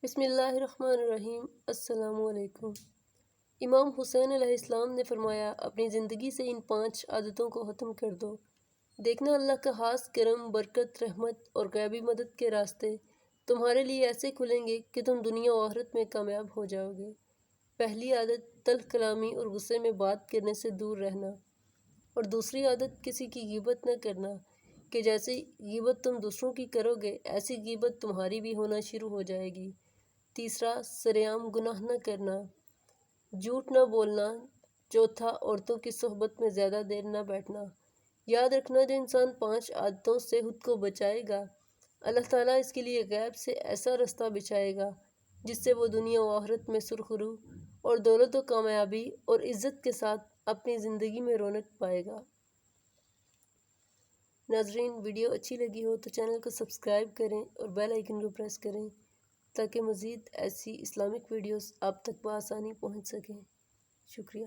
بسم اللہ الرحمن الرحیم۔ السلام علیکم۔ امام حسین علیہ السلام نے فرمایا، اپنی زندگی سے ان 5 عادتوں کو ختم کر دو۔ دیکھنا اللہ کا خاص کرم، برکت، رحمت اور غیبی مدد کے راستے تمہارے لیے ایسے کھلیں گے کہ تم دنیا و آخرت میں کامیاب ہو جاؤ گے۔ پہلی عادت تلخ کلامی اور غصے میں بات کرنے سے دور رہنا، اور دوسری عادت کسی کی غیبت نہ کرنا، کہ جیسے غیبت تم دوسروں کی کرو گے ایسی غیبت تمہاری بھی ہونا شروع ہو جائے گی۔ تیسرا سرعام گناہ نہ کرنا، جھوٹ نہ بولنا۔ چوتھا عورتوں کی صحبت میں زیادہ دیر نہ بیٹھنا۔ یاد رکھنا، جو انسان 5 عادتوں سے خود کو بچائے گا، اللہ تعالیٰ اس کے لیے غیب سے ایسا رستہ بچھائے گا جس سے وہ دنیا و آخرت میں سرخرو اور دولت و کامیابی اور عزت کے ساتھ اپنی زندگی میں رونق پائے گا۔ ناظرین، ویڈیو اچھی لگی ہو تو چینل کو سبسکرائب کریں اور بیل آئیکن کو پریس کریں تاکہ مزید ایسی اسلامک ویڈیوز آپ تک بآسانی پہنچ سکیں۔ شکریہ۔